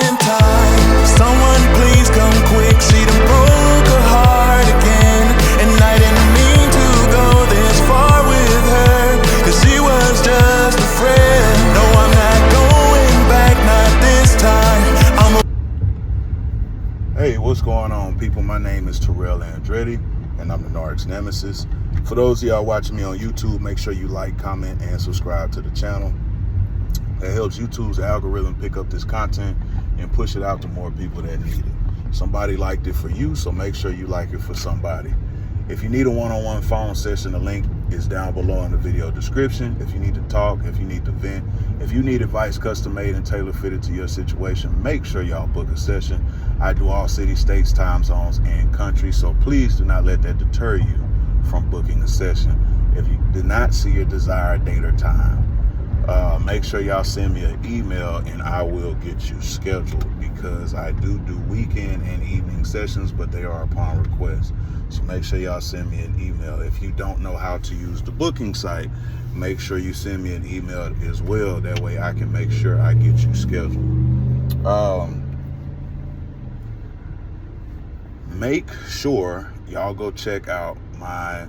in time. Someone please come quick. She done broke her heart again, and I didn't mean to go this far with her, cause she was just a friend. No, I'm not going back, not this time. Hey, what's going on, people? My name is Terrell Andretti, and I'm the Narc's nemesis. For those of y'all watching me on YouTube, make sure you like, comment, and subscribe to the channel. That helps YouTube's algorithm pick up this content and push it out to more people that need it. Somebody liked it for you, so make sure you like it for somebody. If you need a one-on-one phone session, the link is down below in the video description. If you need to talk, if you need to vent, if you need advice custom made and tailor fitted to your situation, make sure y'all book a session. I do all cities, states, time zones, and countries, so please do not let that deter you from booking a session. If you did not see your desired date or time, make sure y'all send me an email and I will get you scheduled, because I do weekend and evening sessions, but they are upon request. So make sure y'all send me an email. If you don't know how to use the booking site, make sure you send me an email as well. That way I can make sure I get you scheduled. Make sure y'all go check out my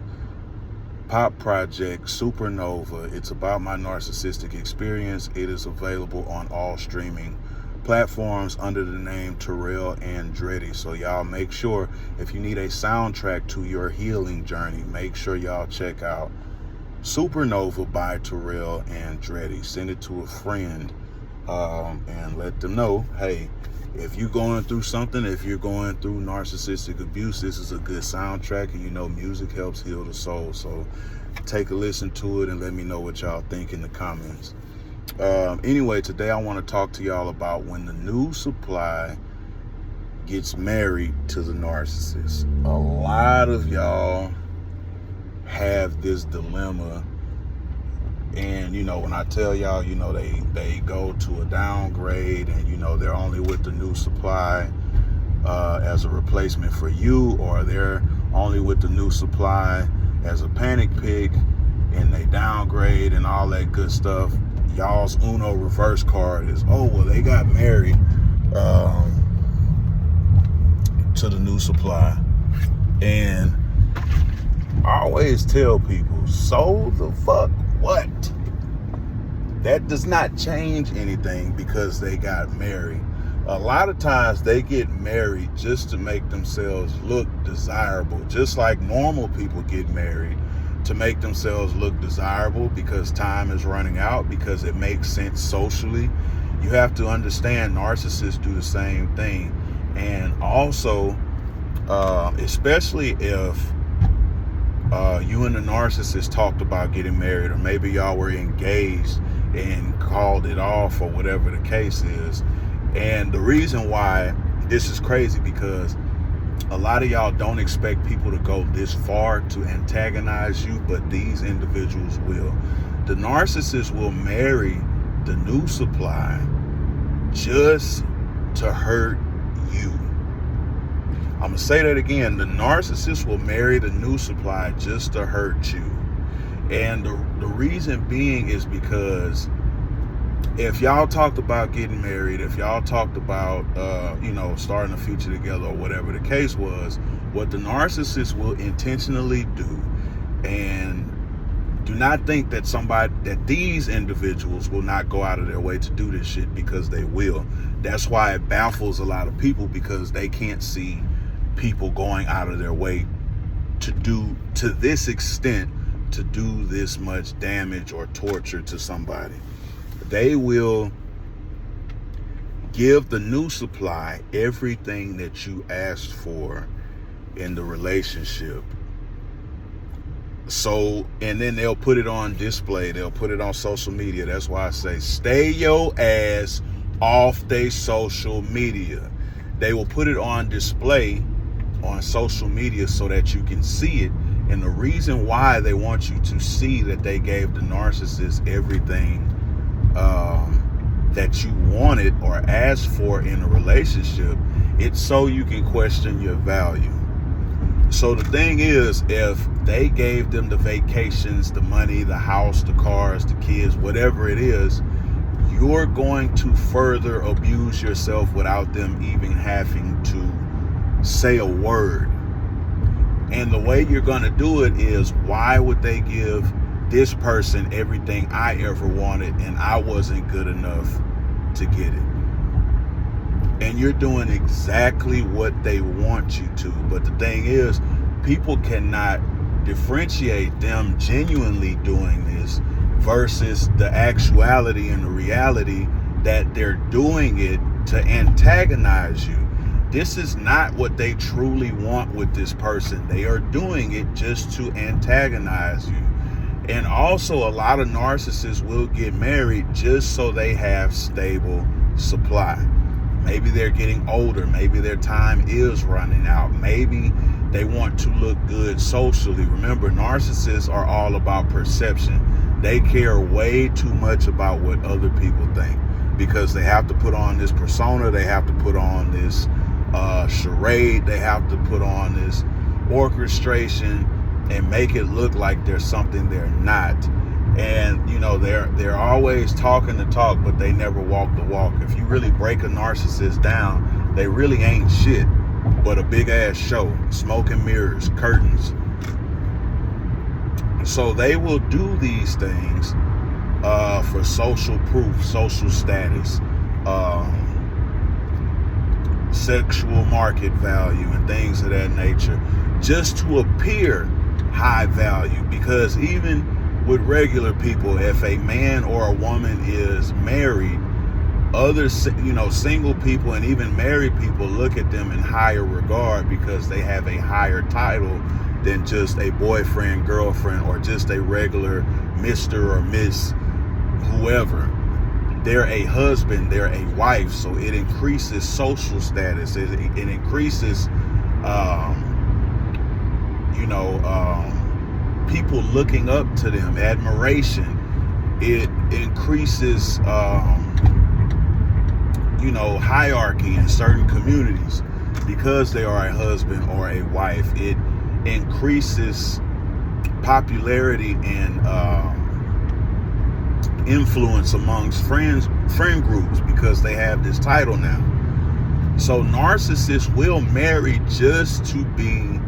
pop project, Supernova. It's about my narcissistic experience. It is available on all streaming platforms under the name Terrell Andretti. So y'all make sure, if you need a soundtrack to your healing journey, make sure y'all check out Supernova by Terrell Andretti. Send it to a friend and let them know, hey, if you're going through something, if you're going through narcissistic abuse, this is a good soundtrack. And you know, music helps heal the soul. So take a listen to it and let me know what y'all think in the comments. Anyway, today I want to talk to y'all about when the new supply gets married to the narcissist. A lot of y'all have this dilemma. And, you know, when I tell y'all, you know, they go to a downgrade and, you know, they're only with the new supply as a replacement for you, or they're only with the new supply as a panic pick, and they downgrade and all that good stuff. Y'all's Uno reverse card is, oh, well, they got married to the new supply. And I always tell people, so the fuck what? That does not change anything because they got married. A lot of times they get married just to make themselves look desirable, just like normal people get married to make themselves look desirable because time is running out, because it makes sense socially. You have to understand narcissists do the same thing. And also, especially if you and the narcissist talked about getting married, or maybe y'all were engaged and called it off, or whatever the case is. And the reason why this is crazy, because a lot of y'all don't expect people to go this far to antagonize you, but these individuals will. The narcissist will marry the new supply just to hurt you. I'm gonna say that again. The narcissist will marry the new supply just to hurt you. And the reason being is because if y'all talked about getting married, if y'all talked about, you know, starting a future together, or whatever the case was, what the narcissist will intentionally do, and do not think that these individuals will not go out of their way to do this shit, because they will. That's why it baffles a lot of people, because they can't see people going out of their way to do, to this extent, to do this much damage or torture to somebody. They will give the new supply everything that you asked for in the relationship. So, and then they'll put it on display. They'll put it on social media. That's why I say, stay your ass off their social media. They will put it on display on social media so that you can see it. And the reason why they want you to see that they gave the narcissist everything that you wanted or asked for in a relationship, it's so you can question your value. So the thing is, if they gave them the vacations, the money, the house, the cars, the kids, whatever it is, you're going to further abuse yourself without them even having to say a word. And the way you're going to do it is, why would they give this person everything I ever wanted and I wasn't good enough to get it? And you're doing exactly what they want you to. But the thing is, people cannot differentiate them genuinely doing this versus the actuality and the reality that they're doing it to antagonize you. This is not what they truly want with this person. They are doing it just to antagonize you. And also, a lot of narcissists will get married just so they have stable supply. Maybe they're getting older. Maybe their time is running out. Maybe they want to look good socially. Remember, narcissists are all about perception. They care way too much about what other people think, because they have to put on this persona. They have to put on this charade. They have to put on this orchestration and make it look like there's something they're not. And you know, they're always talking the talk, but they never walk the walk. If you really break a narcissist down, they really ain't shit but a big ass show, smoke and mirrors, curtains. So they will do these things for social proof, social status, sexual market value, and things of that nature, just to appear high value. Because even with regular people, if a man or a woman is married, other, single people and even married people look at them in higher regard because they have a higher title than just a boyfriend, girlfriend, or just a regular Mr. or Miss whoever. They're a husband, they're a wife, so it increases social status. It increases, people looking up to them, admiration. It increases, hierarchy in certain communities because they are a husband or a wife. It increases popularity and influence amongst friend groups because they have this title now. So narcissists will marry just to be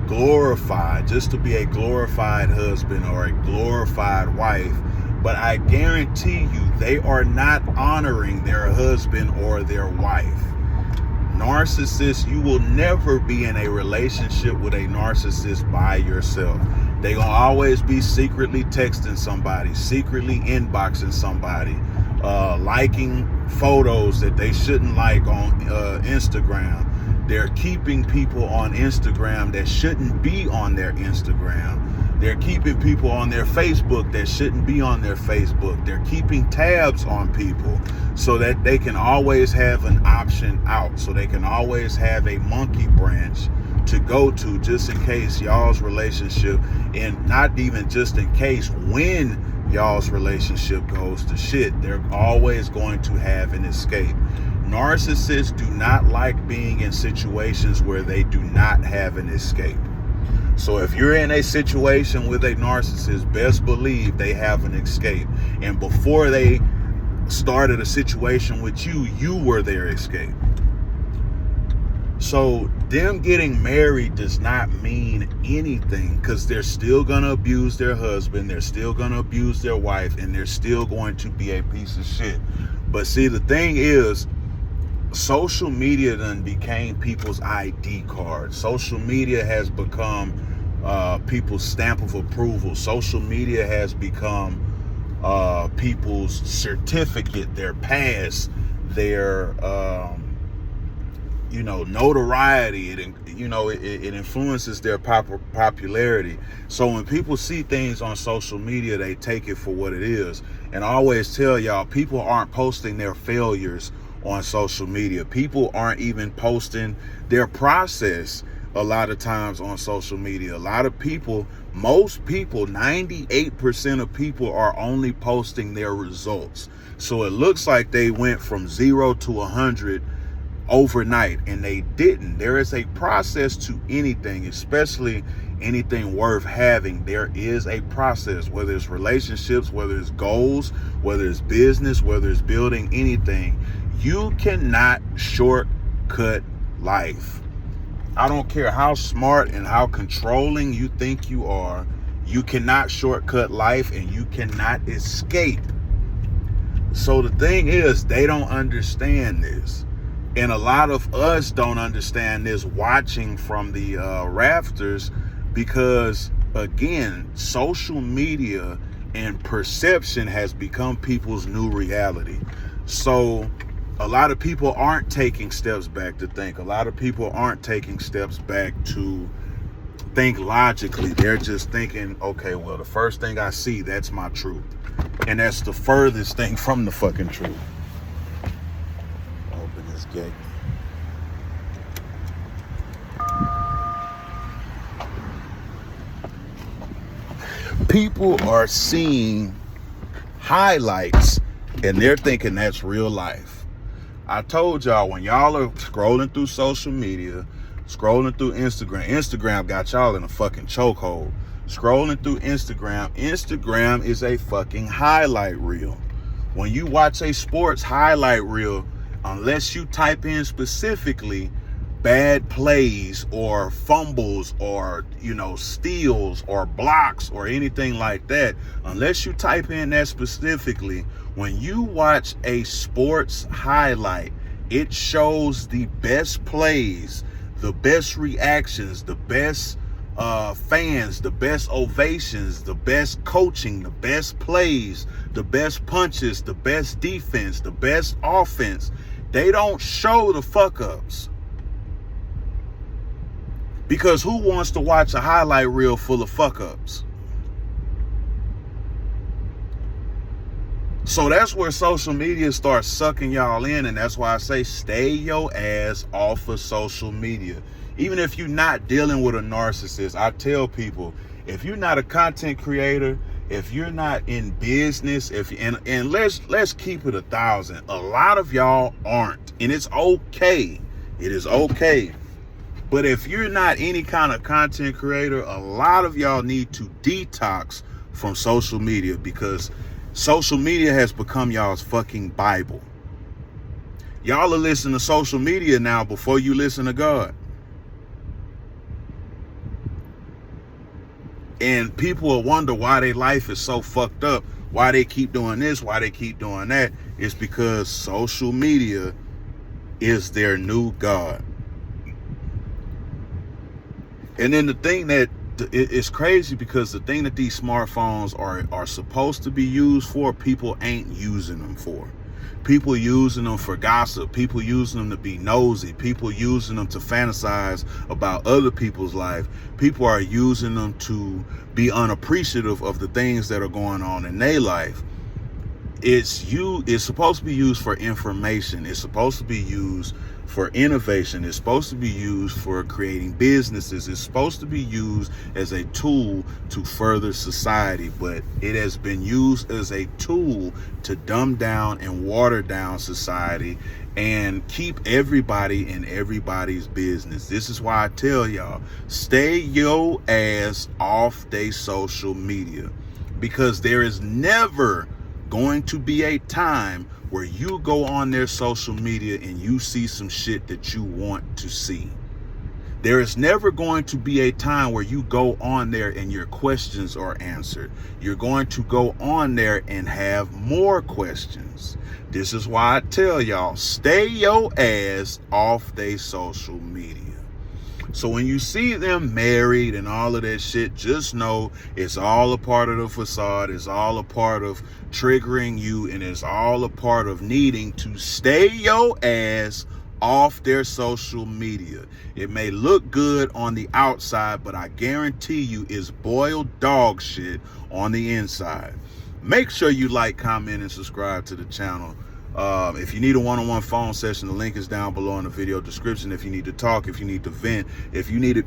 glorified, just to be a glorified husband or a glorified wife. But I guarantee you, they are not honoring their husband or their wife. Narcissists, you will never be in a relationship with a narcissist by yourself. They gonna always be secretly texting somebody, secretly inboxing somebody, liking photos that they shouldn't like on Instagram. They're keeping people on Instagram that shouldn't be on their Instagram. They're keeping people on their Facebook that shouldn't be on their Facebook. They're keeping tabs on people so that they can always have an option out, so they can always have a monkey branch to go to just in case y'all's relationship, and not even just in case, when y'all's relationship goes to shit, they're always going to have an escape. Narcissists do not like being in situations where they do not have an escape. So if you're in a situation with a narcissist, best believe they have an escape. And before they started a situation with you, you were their escape. So them getting married does not mean anything, because they're still going to abuse their husband, they're still going to abuse their wife, and they're still going to be a piece of shit. But see, the thing is, social media done became people's ID card. Social media has become people's stamp of approval. Social media has become people's certificate, their pass, their notoriety. It influences their popularity. So when people see things on social media, they take it for what it is. And I always tell y'all, people aren't posting their failures on social media. People aren't even posting their process a lot of times on social media. A lot of people, most people, 98% of people are only posting their results. So it looks like they went from 0 to 100 overnight, and they didn't. There is a process to anything, especially anything worth having, there is a process, whether it's relationships, whether it's goals, whether it's business, whether it's building anything. You cannot shortcut life. I don't care how smart and how controlling you think you are, you cannot shortcut life, and you cannot escape. So the thing is, they don't understand this. And a lot of us don't understand this watching from the rafters, because, again, social media and perception has become people's new reality. So a lot of people aren't taking steps back to think. A lot of people aren't taking steps back to think logically. They're just thinking, okay, well, the first thing I see, that's my truth. And that's the furthest thing from the fucking truth. Open this gate. People are seeing highlights and they're thinking that's real life. I told y'all, when y'all are scrolling through social media, scrolling through Instagram got y'all in a fucking chokehold. Scrolling through Instagram is a fucking highlight reel. When you watch a sports highlight reel, unless you type in specifically bad plays or fumbles or, steals or blocks or anything like that, unless you type in that specifically, when you watch a sports highlight, it shows the best plays, the best reactions, the best fans, the best ovations, the best coaching, the best plays, the best punches, the best defense, the best offense. They don't show the fuck ups. Because who wants to watch a highlight reel full of fuck ups? So that's where social media starts sucking y'all in, and that's why I say stay your ass off of social media. Even if you're not dealing with a narcissist, I tell people, if you're not a content creator, if you're not in business, and let's keep it 1,000. A lot of y'all aren't, and it's okay. It is okay. But if you're not any kind of content creator, a lot of y'all need to detox from social media, because social media has become y'all's fucking Bible. Y'all are listening to social media now before you listen to God. And people will wonder why their life is so fucked up, why they keep doing this, why they keep doing that. It's because social media is their new God. And then the thing that it's crazy, because the thing that these smartphones are supposed to be used for, people ain't using them for. People using them for gossip. People using them to be nosy. People using them to fantasize about other people's life. People are using them to be unappreciative of the things that are going on in their life. It's supposed to be used for information. It's supposed to be used for innovation. It's supposed to be used for creating businesses. It's supposed to be used as a tool to further society, but it has been used as a tool to dumb down and water down society and keep everybody in everybody's business. This is why I tell y'all, stay your ass off they social media, because there is never going to be a time where you go on their social media and you see some shit that you want to see. There is never going to be a time where you go on there and your questions are answered. You're going to go on there and have more questions. This is why I tell y'all, stay your ass off they social media. So when you see them married and all of that shit, just know it's all a part of the facade. It's all a part of triggering you, and it's all a part of needing to stay your ass off their social media. It may look good on the outside, but I guarantee you it's boiled dog shit on the inside. Make sure you like, comment, and subscribe to the channel. If you need a one-on-one phone session, the link is down below in the video description. If you need to talk, if you need to vent, if you need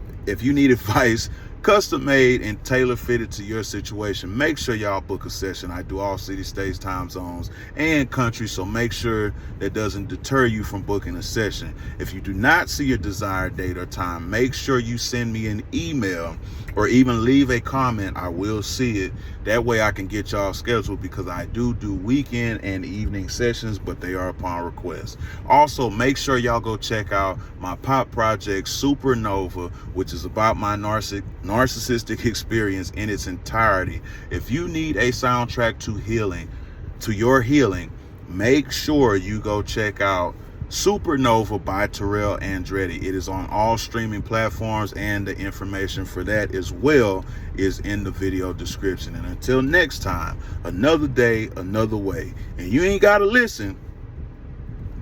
advice, custom made and tailor fitted to your situation. Make sure y'all book a session. I do all cities, states, time zones, and countries, so make sure that doesn't deter you from booking a session. If you do not see your desired date or time, make sure you send me an email or even leave a comment. I will see it. That way I can get y'all scheduled, because I do weekend and evening sessions, but they are upon request. Also, make sure y'all go check out my pop project Supernova, which is about my narcissistic experience in its entirety. If you need a soundtrack to your healing, make sure you go check out Supernova by Terrell Andretti. It is on all streaming platforms, and the information for that as well is in the video description. And until next time, another day, another way. And you ain't gotta listen,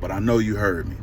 but I know you heard me.